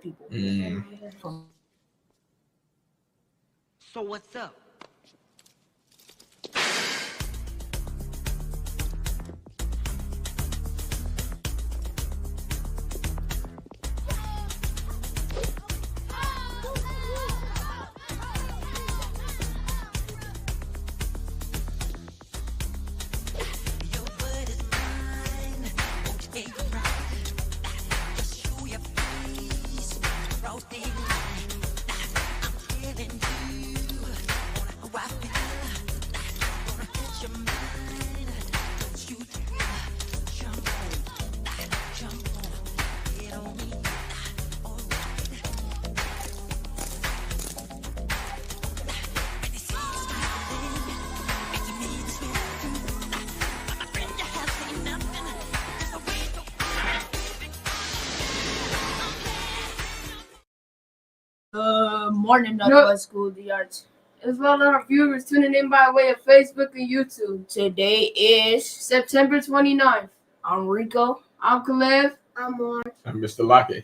people. So what's up? Morning, Northwest School of the Arts. As well as our viewers tuning in by way of Facebook and YouTube. Today is September 29th. I'm Rico. I'm Kalev. I'm Mark. I'm Mr. Lockett.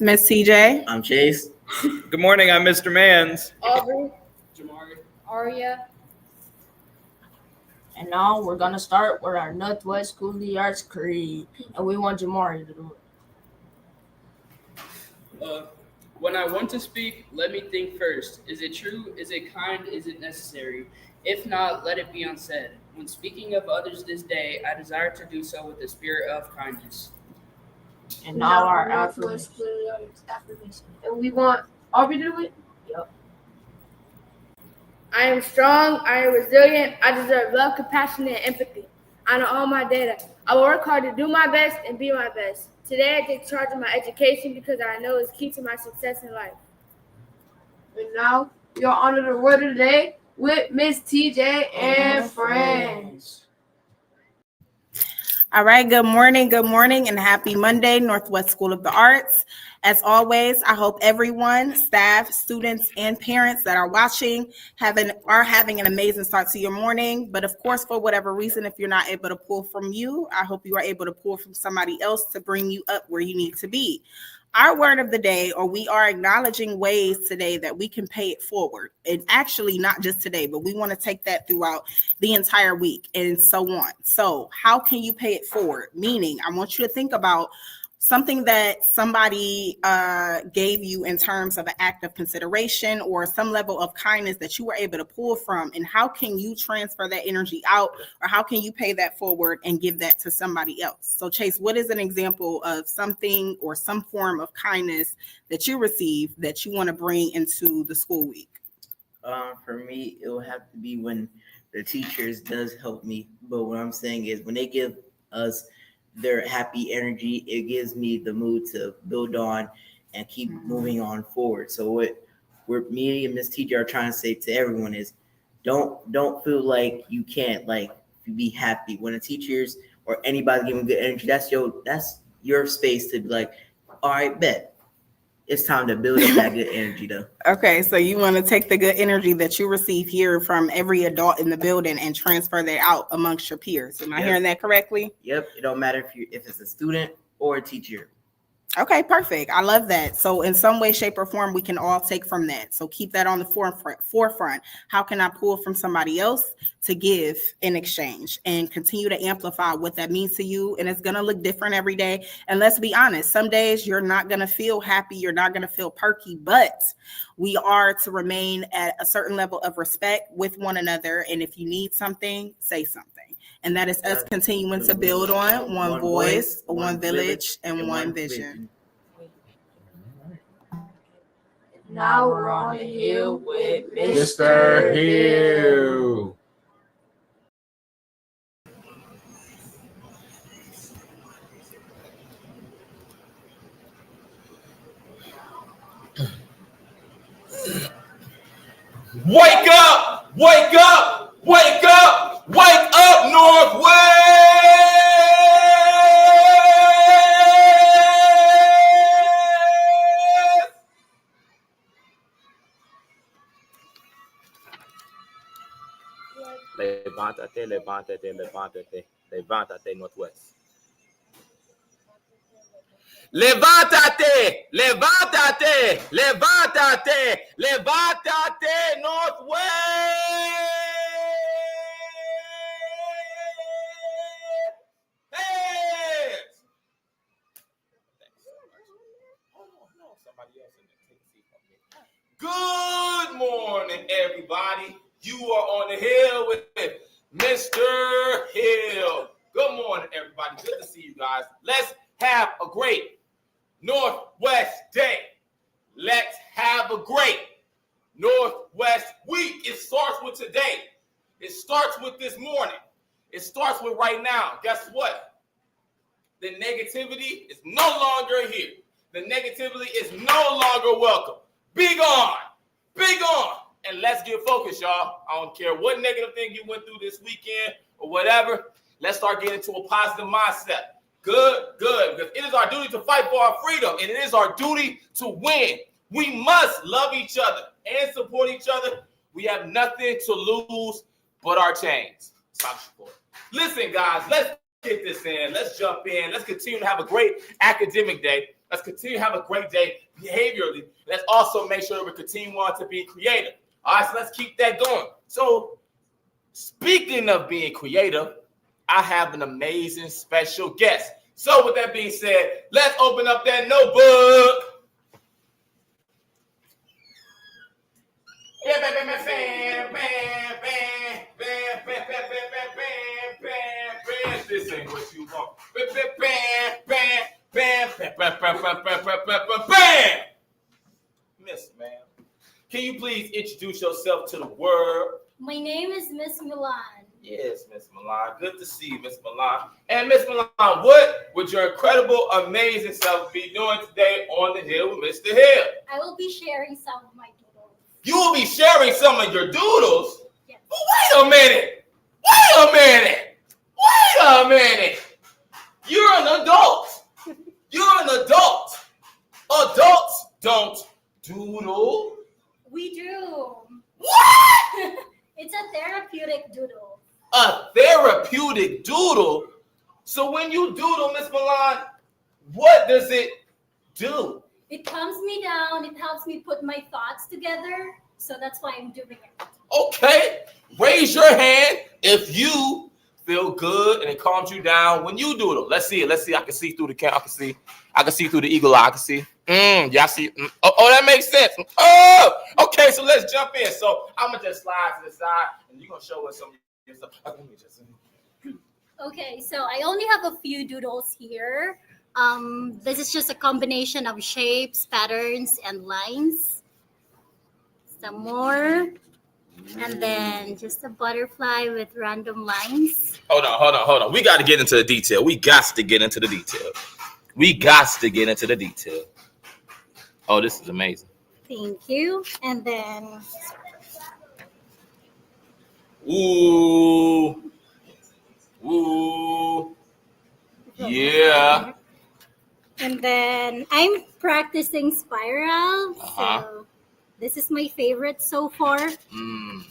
Miss CJ. I'm Chase. Good morning, I'm Mr. Mans. Aubrey. Jamari. Aria. And now we're gonna start with our Northwest School of the Arts creed, and we want Jamari to do it. When I want to speak, let me think first. Is it true? Is it kind? Is it necessary? If not, let it be unsaid. When speaking of others this day, I desire to do so with the spirit of kindness. And now our Northwest affirmation. School of the Arts affirmation. And we want Aubrey to do it. I am strong. I am resilient. I deserve love, compassion, and empathy. I know all my data. I will work hard to do my best and be my best. Today, I take charge of my education because I know it's key to my success in life. And now we are honored the word of the day with Miss TJ and friends. All right, good morning, and happy Monday, Northwest School of the Arts. As always, I hope everyone, staff, students, and parents that are watching are having an amazing start to your morning. But of course, for whatever reason, if you're not able to pull from you, I hope you are able to pull from somebody else to bring you up where you need to be. Our word of the day, or we are acknowledging ways today that we can pay it forward. And actually not just today, but we want to take that throughout the entire week and so on. So how can you pay it forward? Meaning, I want you to think about something that somebody gave you in terms of an act of consideration or some level of kindness that you were able to pull from, and how can you transfer that energy out, or how can you pay that forward and give that to somebody else? So Chase, what is an example of something or some form of kindness that you receive that you want to bring into the school week? For me, it will have to be when the teachers does help me. But what I'm saying is when they give us their happy energy, it gives me the mood to build on and keep moving on forward. So what me and Miss TJ are trying to say to everyone is don't feel like you can't be happy. When the teachers or anybody giving good energy, that's your space to be like, all right, bet. It's time to build up that good energy though. Okay, so you want to take the good energy that you receive here from every adult in the building and transfer that out amongst your peers. Am I hearing that correctly? Yep. It don't matter if it's a student or a teacher. Okay, perfect. I love that. So in some way, shape, or form, we can all take from that. So keep that on the forefront. How can I pull from somebody else to give in exchange, and continue to amplify what that means to you? And it's going to look different every day. And let's be honest, some days you're not going to feel happy. You're not going to feel perky, but we are to remain at a certain level of respect with one another. And if you need something, say something. And that is us continuing to build on one voice, one village, and one vision. Now we're on the hill with Mr. Hill. Wake up! Wake up! Wake up! Wake up, Northwest! Levántate, levántate, levántate, levántate, Northwest. Levántate, levántate, levántate, levántate, Northwest. Hey! Good morning, everybody. You are on the hill with Mr. Hill. Good morning, everybody. Good to see you guys. Let's have a great Northwest day. Let's have a great Northwest week. It starts with today. It starts with this morning. It starts with right now. Guess what? The negativity is no longer here. The negativity is no longer welcome. Be gone. Be gone. And let's get focused, y'all. I don't care what negative thing you went through this weekend or whatever. Let's start getting into a positive mindset. Good, good. Because it is our duty to fight for our freedom, and it is our duty to win. We must love each other and support each other. We have nothing to lose but our chains. Stop support. Listen, guys, let's get this in. Let's jump in. Let's continue to have a great academic day. Let's continue to have a great day behaviorally. Let's also make sure we continue on to be creative. All right, so let's keep that going. So, speaking of being creative, I have an amazing special guest. So, with that being said, let's open up that notebook. This ain't what you want. Miss, ma'am, can you please introduce yourself to the world? My name is Miss Milan. Yes, Miss Milan. Good to see you, Miss Milan. And Miss Milan, what would your incredible, amazing self be doing today on the hill with Mr. Hill? I will be sharing some of my doodles. You will be sharing some of your doodles? Yes. But wait a minute. Wait a minute. Wait a minute. You're an adult. You're an adult. Adults don't doodle. We do. What? It's a therapeutic doodle. A therapeutic doodle? So when you doodle, Miss Milan, what does it do? It calms me down. It helps me put my thoughts together. So that's why I'm doing it. Okay. Raise your hand if you feel good and it calms you down when you doodle. Let's see it. Let's see. I can see through the camera. I can see through the eagle eye. I can see. Y'all see? Oh, that makes sense. Oh, okay. So let's jump in. So I'm gonna just slide to the side, and you're gonna show us some of your stuff. Okay, so I only have a few doodles here. This is just a combination of shapes, patterns, and lines. Some more. And then just a butterfly with random lines. Hold on. We got to get into the detail. We got to get into the detail. Oh, this is amazing. Thank you. And then... Ooh. Yeah. And then I'm practicing spiral. So this is my favorite so far. And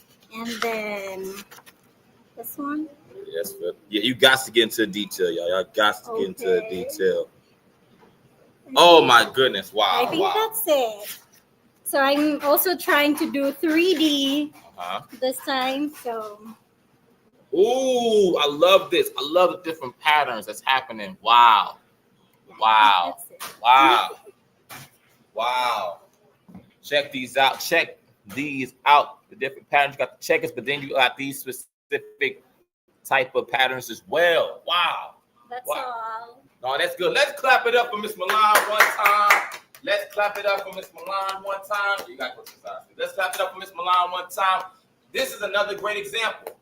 then this one. Yes, but yeah, you got to get into the detail, y'all. Y'all got to get into the detail. Oh my goodness! Wow! I think that's it. So I'm also trying to do 3D this time. So. Ooh, I love this. I love the different patterns that's happening. Wow! Check these out. The different patterns. You got the checkers, but then you got these specific type of patterns as well. Wow. That's all. No, that's good. Let's clap it up for Miss Milan one time. Let's clap it up for Miss Milan one time. You got to go to the side. Let's clap it up for Miss Milan one time. This is another great example.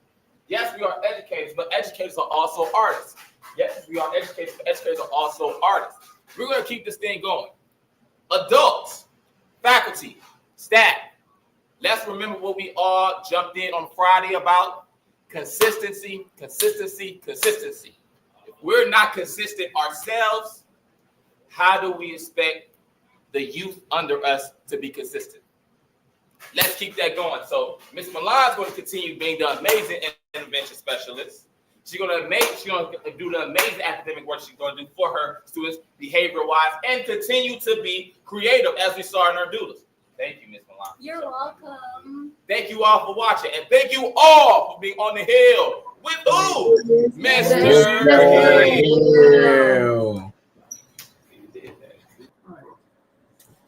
Yes, we are educators, but educators are also artists. Yes, we are educators, but educators are also artists. We're going to keep this thing going. Adults, faculty, staff, let's remember what we all jumped in on Friday about. Consistency. If we're not consistent ourselves, how do we expect the youth under us to be consistent? Let's keep that going. So Ms. Milan is going to continue being the amazing intervention specialist. She's gonna do the amazing academic work she's gonna do for her students, behavior-wise, and continue to be creative as we saw in her doulas. Thank you, Ms. Milan. You're welcome. Thank you all for watching, and thank you all for being on the hill with who? Mr. Hill.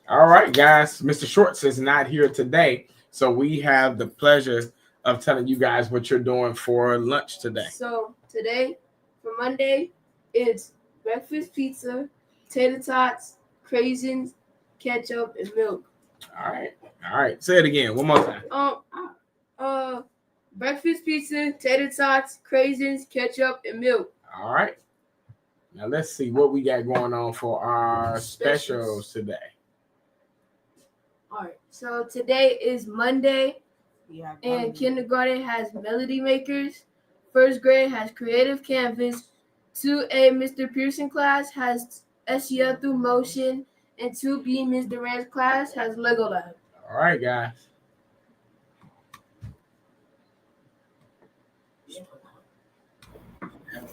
All right, guys. Mr. Shorts is not here today, so we have the pleasure of telling you guys what you're doing for lunch today. So today, for Monday, it's breakfast pizza, tater tots, craisins, ketchup, and milk. All right. Say it again. One more time. Breakfast pizza, tater tots, craisins, ketchup, and milk. All right. Now let's see what we got going on for our specials today. All right. So today is Monday, Yeah, and kindergarten has Melody Makers. First grade has Creative Canvas. 2A Mr. Pearson class has SEL through motion, and 2B Ms. Durant's class has Lego Lab. All right, guys.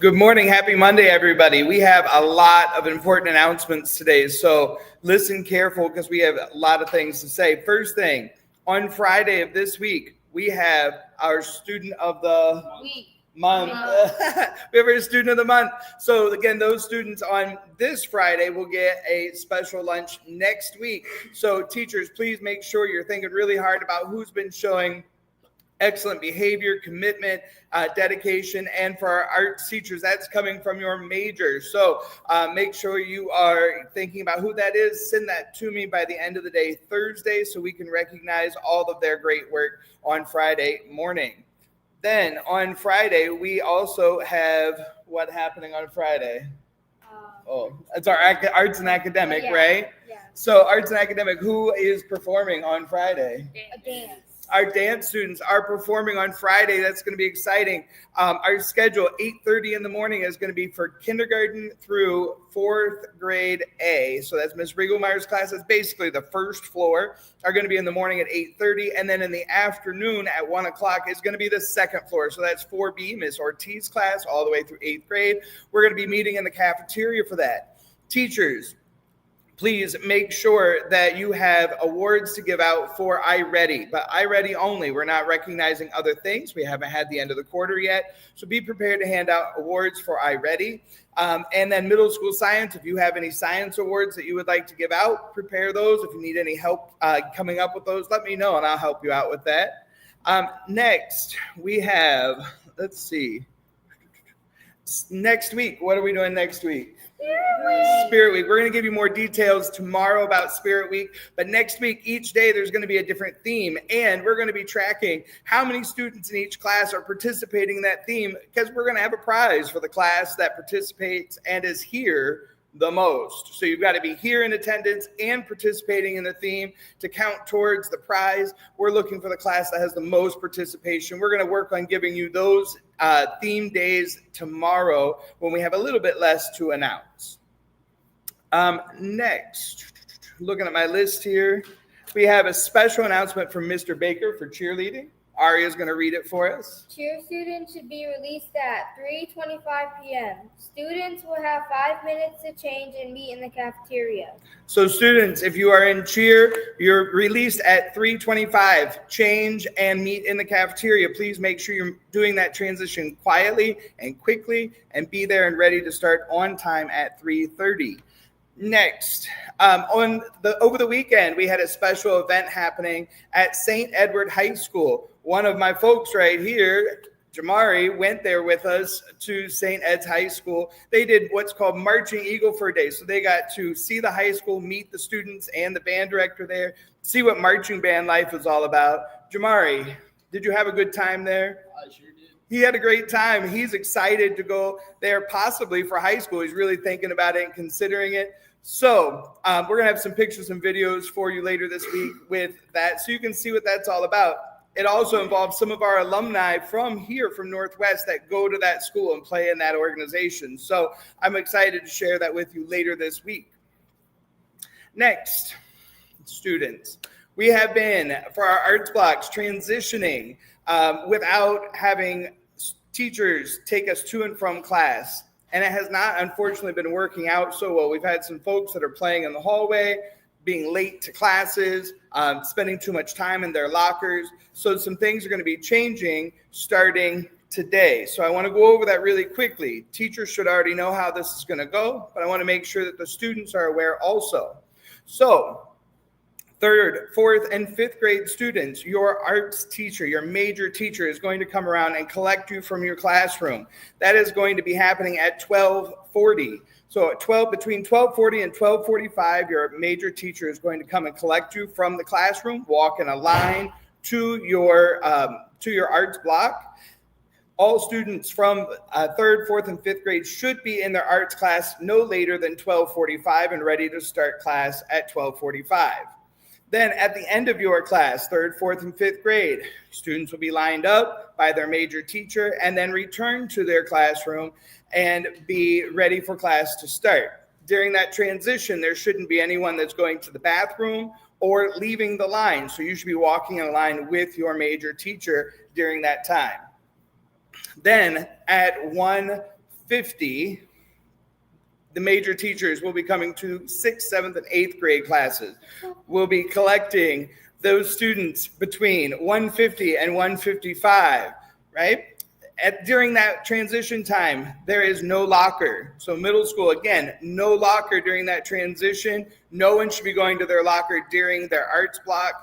Good morning. Happy Monday, everybody. We have a lot of important announcements today, so listen careful because we have a lot of things to say. First thing, on Friday of this week, we have our student of the month. We have our student of the month. So again, those students on this Friday will get a special lunch next week. So teachers, please make sure you're thinking really hard about who's been showing excellent behavior, commitment, dedication, and for our arts teachers, that's coming from your major. So make sure you are thinking about who that is. Send that to me by the end of the day Thursday so we can recognize all of their great work on Friday morning. Then on Friday, we also have what happening on Friday? It's our arts and academic, right? Yeah. So arts and academic, who is performing on Friday? A dance. Our dance students are performing on Friday. That's going to be exciting. Our schedule, 8:30 in the morning, is going to be for kindergarten through 4th grade A. So that's Ms. Riegelmeyer's class. That's basically the first floor. Are going to be in the morning at 8:30. And then in the afternoon at 1 o'clock is going to be the second floor. So that's 4B, Ms. Ortiz class, all the way through 8th grade. We're going to be meeting in the cafeteria for that. Teachers, please make sure that you have awards to give out for iReady, but iReady only. We're not recognizing other things. We haven't had the end of the quarter yet. So be prepared to hand out awards for iReady. And then middle school science, if you have any science awards that you would like to give out, prepare those. If you need any help coming up with those, let me know and I'll help you out with that. Next, we have, let's see. Next week, what are we doing next week? Spirit Week. We're going to give you more details tomorrow about Spirit Week, but next week, each day, there's going to be a different theme, and we're going to be tracking how many students in each class are participating in that theme, because we're going to have a prize for the class that participates and is here the most. So you've got to be here in attendance and participating in the theme to count towards the prize. We're looking for the class that has the most participation. We're going to work on giving you those theme days tomorrow when we have a little bit less to announce. Next, looking at my list here, we have a special announcement from Mr. Baker for cheerleading. Aria is going to read it for us. Cheer students should be released at 3:25 p.m. Students will have 5 minutes to change and meet in the cafeteria. So students, if you are in cheer, you're released at 3:25. Change and meet in the cafeteria. Please make sure you're doing that transition quietly and quickly and be there and ready to start on time at 3:30. Next, over the weekend, we had a special event happening at St. Edward High School. One of my folks right here, Jamari, went there with us to St. Ed's High School. They did what's called Marching Eagle for a day. So they got to see the high school, meet the students and the band director there, see what marching band life is all about. Jamari, did you have a good time there? I sure did. He had a great time. He's excited to go there possibly for high school. He's really thinking about it and considering it. So we're going to have some pictures and videos for you later this week with that so you can see what that's all about. It also involves some of our alumni from here, from Northwest, that go to that school and play in that organization. So I'm excited to share that with you later this week. Next, students, we have been, for our arts blocks, transitioning without having teachers take us to and from class, and it has not, unfortunately, been working out so well. We've had some folks that are playing in the hallway, being late to classes, spending too much time in their lockers. So some things are going to be changing starting today. So I want to go over that really quickly. Teachers should already know how this is going to go, but I want to make sure that the students are aware also. So 3rd, 4th, and 5th grade students, your arts teacher, your major teacher is going to come around and collect you from your classroom. That is going to be happening at 12:40. So at between 12:40 and 12:45, your major teacher is going to come and collect you from the classroom, walk in a line to your arts block. All students from 3rd, 4th, and 5th grade should be in their arts class no later than 12:45 and ready to start class at 12:45. Then at the end of your class, 3rd, 4th, and 5th grade, students will be lined up by their major teacher and then return to their classroom and be ready for class to start. During that transition, there shouldn't be anyone that's going to the bathroom or leaving the line. So you should be walking in a line with your major teacher during that time. Then at 1:50, the major teachers will be coming to 6th, 7th, and 8th grade classes. We'll be collecting those students between 1:50 and 1:55, right? During that transition time, there is no locker. So middle school, again, no locker during that transition. No one should be going to their locker during their arts block.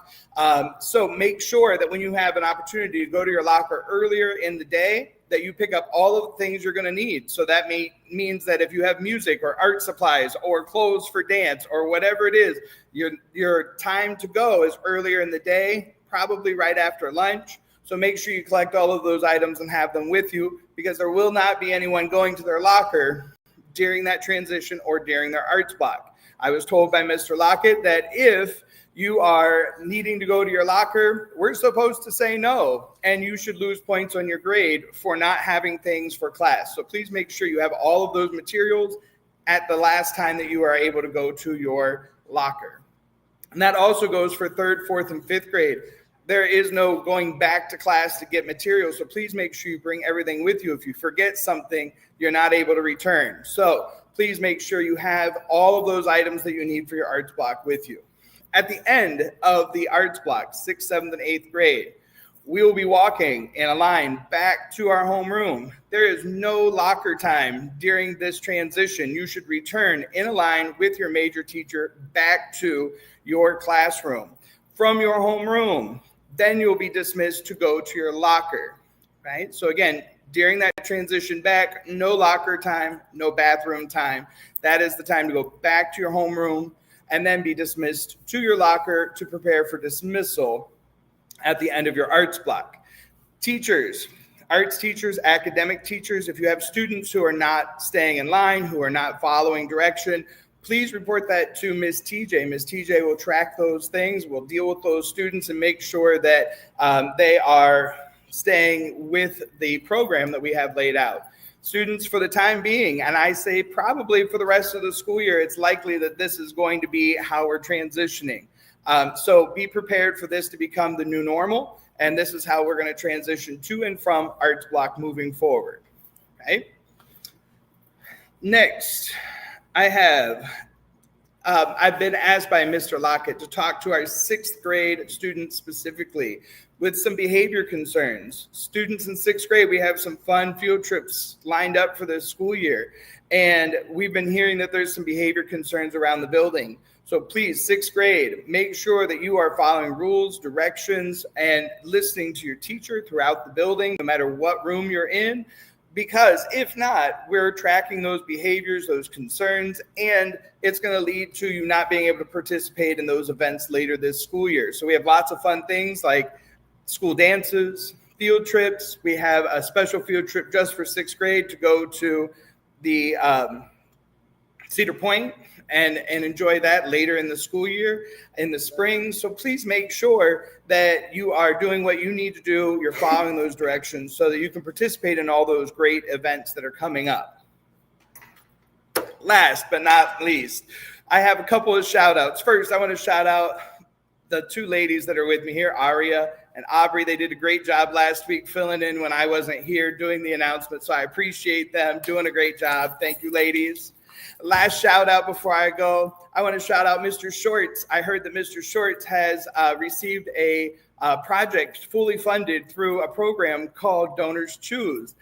So make sure that when you have an opportunity to go to your locker earlier in the day, that you pick up all of the things you're going to need. So that means that if you have music or art supplies or clothes for dance or whatever it is, your time to go is earlier in the day, probably right after lunch. So make sure you collect all of those items and have them with you, because there will not be anyone going to their locker during that transition or during their arts block. I was told by Mr. Lockett that if you are needing to go to your locker, we're supposed to say no, and you should lose points on your grade for not having things for class. So please make sure you have all of those materials at the last time that you are able to go to your locker. And that also goes for 3rd, 4th, and 5th grade. There is no going back to class to get materials, so please make sure you bring everything with you. If you forget something, you're not able to return. So please make sure you have all of those items that you need for your arts block with you. At the end of the arts block, 6th, 7th, and 8th grade, we will be walking in a line back to our homeroom. There is no locker time during this transition. You should return in a line with your major teacher back to your classroom. From your homeroom, then you'll be dismissed to go to your locker, right? So again, during that transition back, no locker time, no bathroom time. That is the time to go back to your homeroom and then be dismissed to your locker to prepare for dismissal at the end of your arts block. Teachers, arts teachers, academic teachers, if you have students who are not staying in line, who are not following direction, please report that to Ms. TJ. Ms. TJ will track those things, will deal with those students and make sure that they are staying with the program that we have laid out. Students, for the time being, and I say probably for the rest of the school year, it's likely that this is going to be how we're transitioning. So be prepared for this to become the new normal, and this is how we're going to transition to and from arts block moving forward. Okay. Next, I've been asked by Mr. Lockett to talk to our 6th grade students specifically with some behavior concerns. Students in 6th grade, we have some fun field trips lined up for this school year, and we've been hearing that there's some behavior concerns around the building. So please, 6th grade, make sure that you are following rules, directions, and listening to your teacher throughout the building, no matter what room you're in, because if not, we're tracking those behaviors, those concerns, and it's going to lead to you not being able to participate in those events later this school year. So we have lots of fun things like school dances, field trips. We have a special field trip just for 6th grade to go to the Cedar Point and enjoy that later in the school year in the spring. So please make sure that you are doing what you need to do. You're following those directions so that you can participate in all those great events that are coming up. Last but not least, I have a couple of shout outs. First, I want to shout out the 2 ladies that are with me here, Aria and Aubrey. They did a great job last week filling in when I wasn't here doing the announcement. So I appreciate them doing a great job. Thank you, ladies. Last shout out before I go, I want to shout out Mr. Shorts. I heard that Mr. Shorts has received a project fully funded through a program called Donors Choose.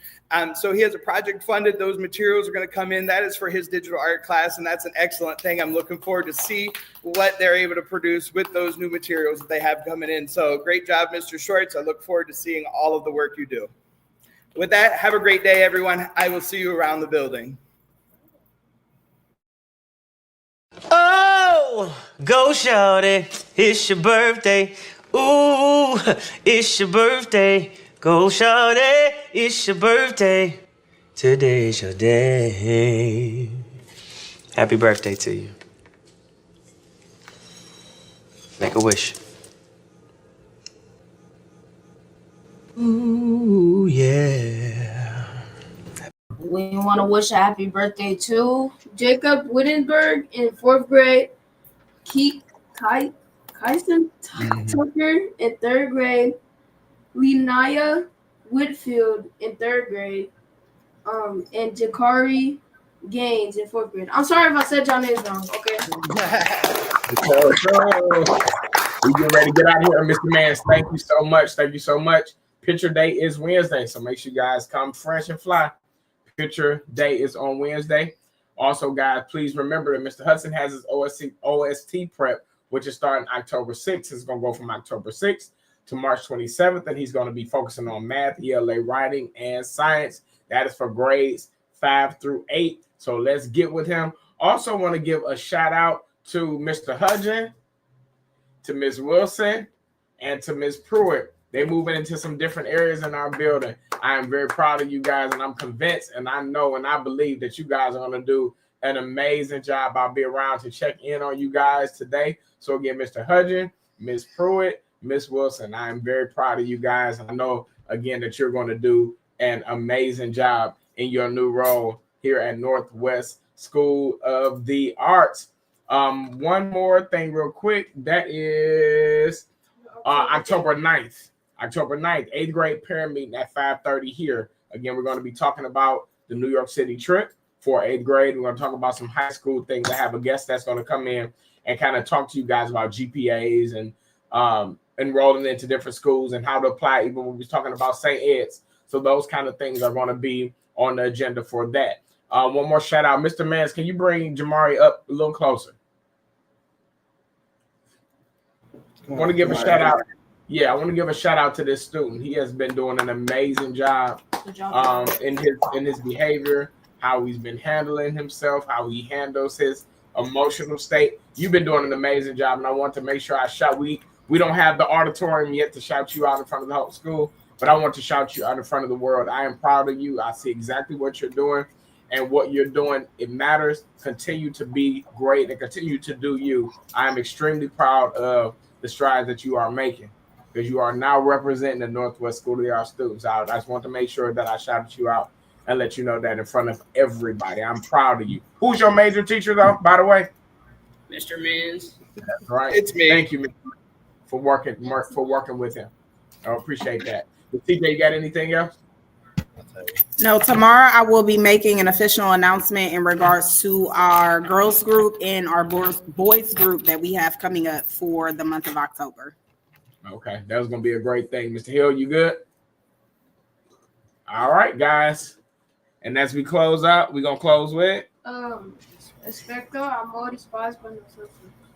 So he has a project funded. Those materials are going to come in. That is for his digital art class, and that's an excellent thing. I'm looking forward to see what they're able to produce with those new materials that they have coming in. So great job, Mr. Shorts. I look forward to seeing all of the work you do. With that, have a great day, everyone. I will see you around the building. Oh, go shawty, it's your birthday. Ooh, it's your birthday. Go shawty, it's your birthday. Today's your day. Happy birthday to you. Make a wish. Ooh, yeah. We want to wish a happy birthday to Jacob Wittenberg in 4th grade, Kyson Tucker in 3rd grade, Lenaya Whitfield in 3rd grade, and Jakari Gaines in 4th grade. I'm sorry if I said y'all names wrong, okay? We get ready to get out of here. Mr. Mans, thank you so much. Thank you so much. Picture day is Wednesday, so make sure you guys come fresh and fly. Picture day is on Wednesday. Also, guys, please remember that Mr. Hudson has his OST prep, which is starting October 6th. It's going to go from October 6th to March 27th, and he's going to be focusing on math, ELA writing, and science. That is for grades 5 through 8. So let's get with him. Also want to give a shout out to Mr. Hudgen, to Ms. Wilson, and to Ms. Pruitt. They're moving into some different areas in our building. I am very proud of you guys, and I'm convinced, and I know, and I believe that you guys are going to do an amazing job. I'll be around to check in on you guys today. So again, Mr. Hudgen, Ms. Pruitt, Ms. Wilson, I am very proud of you guys. I know, again, that you're going to do an amazing job in your new role here at Northwest School of the Arts. One more thing real quick. That is October 9th. October 9th, 8th grade parent meeting at 5:30 here. Again, we're going to be talking about the New York City trip for 8th grade. We're going to talk about some high school things. I have a guest that's going to come in and kind of talk to you guys about GPAs and enrolling into different schools and how to apply, even when we're talking about St. Ed's. So those kind of things are going to be on the agenda for that. One more shout out. Mr. Mans, can you bring Jamari up a little closer? I want to give a shout out. Yeah, I want to give a shout out to this student. He has been doing an amazing job in his behavior, how he's been handling himself, how he handles his emotional state. You've been doing an amazing job, and I want to make sure I shout. We don't have the auditorium yet to shout you out in front of the whole school, but I want to shout you out in front of the world. I am proud of you. I see exactly what you're doing, and what you're doing, it matters. Continue to be great and continue to do you. I am extremely proud of the strides that you are making, because you are now representing the Northwest School of the Arts students. I just want to make sure that I shouted you out and let you know that in front of everybody. I'm proud of you. Who's your major teacher, though, by the way? Mr. Mans. That's right. It's me. Thank you for working with him. I appreciate that. TJ, you got anything else? No, tomorrow I will be making an official announcement in regards to our girls group and our boys group that we have coming up for the month of October. Okay, that was going to be a great thing. Mr. Hill, you good? All right, guys. And as we close out, we're going to close with? Expecto amor y paz para nosotros.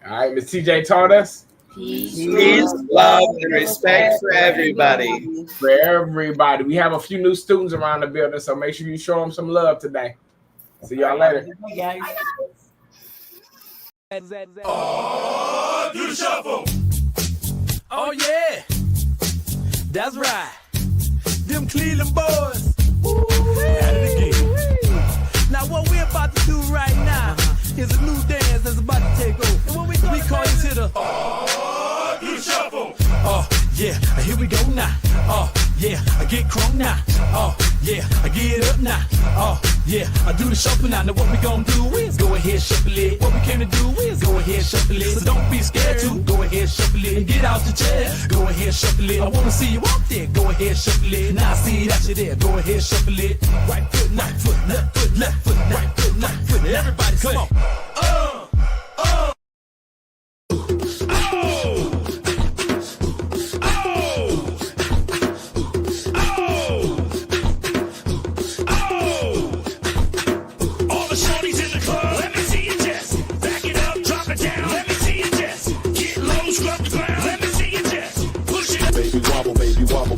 All right, Ms. TJ taught us? Peace, love, and respect for everybody. For everybody. We have a few new students around the building, so make sure you show them some love today. See y'all later. Oh, do the shuffle. Oh, yeah. That's right. Them Cleveland boys. At it again. Now, what we're about to do right now is a new dance that's about to take over. And what we call it to the oh, do the shuffle. Oh, yeah, here we go now. Oh, yeah, I get crunk now. Oh, yeah, I get up now. Oh, yeah, I do the shuffle now. Now what we gonna do is go ahead, shuffle it. What we came to do is go ahead, shuffle it. So don't be scared to go ahead, shuffle it. and get out the chair. Go ahead, shuffle it. I wanna see you up there. Go ahead, shuffle it. Now I see that you're there. Go ahead, shuffle it. Right foot, left foot, left foot, left foot, right foot, left foot. Everybody, come on. Baby wobble,